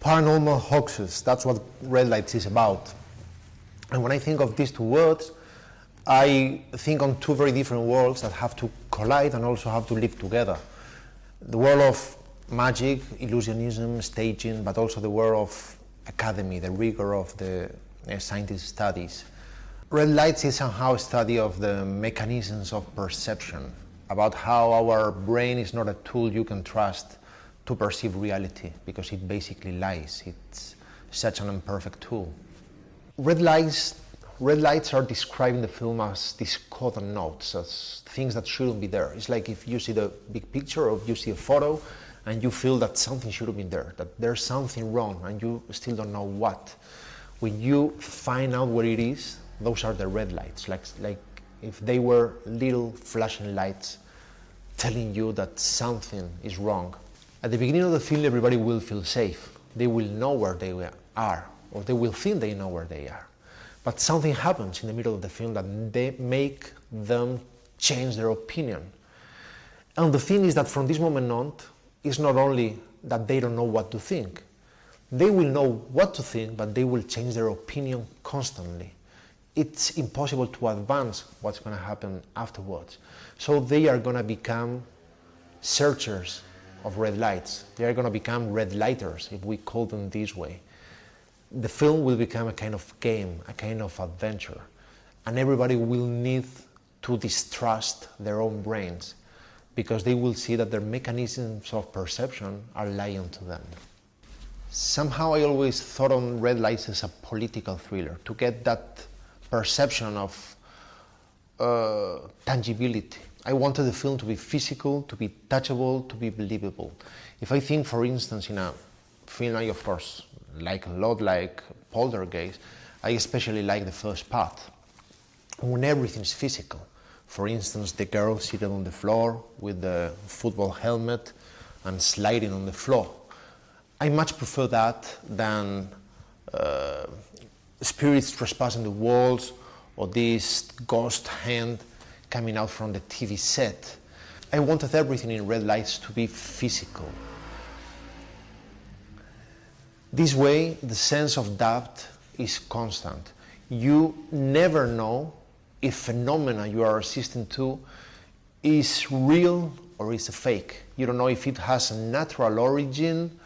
Paranormal hoaxes, that's what red lights is about. And when I think of these two words, I think on two very different worlds that have to collide and also have to live together. The world of magic, illusionism, staging, but also the world of academy, the rigor of the scientist studies. Red lights is somehow a study of the mechanisms of perception, about how our brain is not a tool you can trust to perceive reality, because it basically lies. It's such an imperfect tool. Red lights are described in the film as discordant notes, as things that shouldn't be there. It's like if you see the big picture or you see a photo and you feel that something should have been there, that there's something wrong and you still don't know what. When you find out what it is, those are the red lights, like if they were little flashing lights telling you that something is wrong. At the beginning of the film, everybody will feel safe. They will know where they are, or they will think they know where they are. But something happens in the middle of the film that they make them change their opinion. And the thing is that from this moment on, it's not only that they don't know what to think. They will know what to think, but they will change their opinion constantly. It's impossible to advance what's going to happen afterwards. So they are going to become searchers of red lights. They are going to become red lighters, if we call them this way. The film will become a kind of game, a kind of adventure, and everybody will need to distrust their own brains, because they will see that their mechanisms of perception are lying to them. Somehow I always thought on red lights as a political thriller, to get that perception of tangibility. I wanted the film to be physical, to be touchable, to be believable. If I think, for instance, in a film I, of course, like a lot, like Poltergeist, I especially like the first part, when everything's physical. For instance, the girl seated on the floor with the football helmet and sliding on the floor. I much prefer that than spirits trespassing the walls, or this ghost hand coming out from the TV set. I wanted everything in red lights to be physical. This way, the sense of doubt is constant. You never know if phenomena you are assisting to is real or is a fake. You don't know if it has a natural origin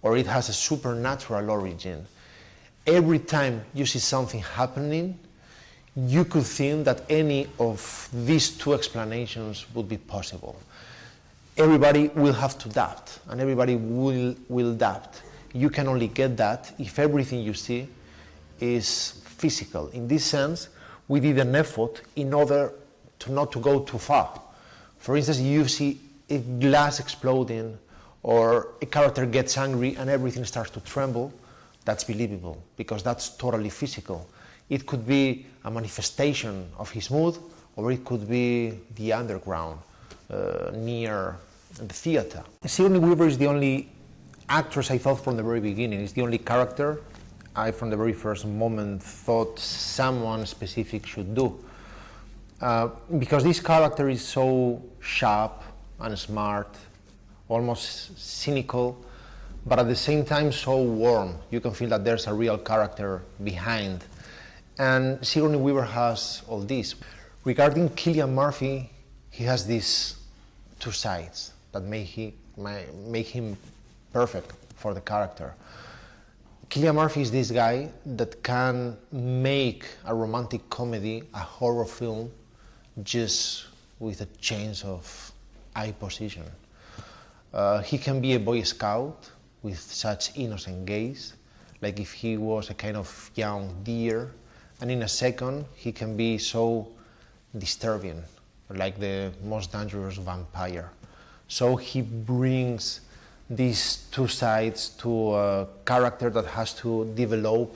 or it has a supernatural origin. Every time you see something happening, you could think that any of these two explanations would be possible. Everybody will have to doubt, and everybody will doubt. You can only get that if everything you see is physical. In this sense, we did an effort in order to not to go too far. For instance, you see a glass exploding, or a character gets angry and everything starts to tremble, that's believable, because that's totally physical. It could be a manifestation of his mood, or it could be the underground, near the theater. Sigourney Weaver is the only actress I thought from the very beginning. It's the only character I, from the very first moment, thought someone specific should do. Because this character is so sharp and smart, almost cynical, but at the same time so warm. You can feel that there's a real character behind. And Sigourney Weaver has all this. Regarding Cillian Murphy, he has these two sides that make him perfect for the character. Cillian Murphy is this guy that can make a romantic comedy, a horror film, just with a change of eye position. He can be a Boy Scout with such innocent gaze, like if he was a kind of young deer, and in a second he can be so disturbing, like the most dangerous vampire. So he brings these two sides to a character that has to develop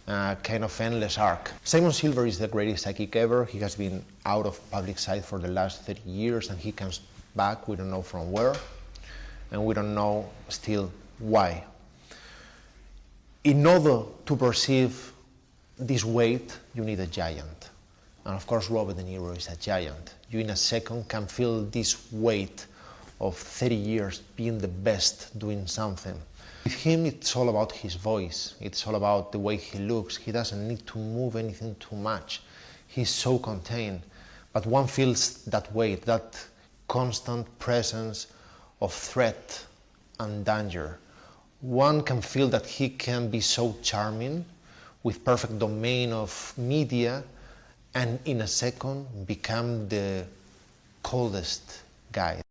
a kind of endless arc. Simon Silver is the greatest psychic ever. He has been out of public sight for the last 30 years, and he comes back, we don't know from where, and we don't know still why. In order to perceive this weight, you need a giant. And of course, Robert De Niro is a giant. You in a second can feel this weight of 30 years being the best doing something. With him, it's all about his voice. It's all about the way he looks. He doesn't need to move anything too much. He's so contained. But one feels that weight, that constant presence of threat and danger. One can feel that he can be so charming, with perfect domain of media, and in a second become the coldest guy.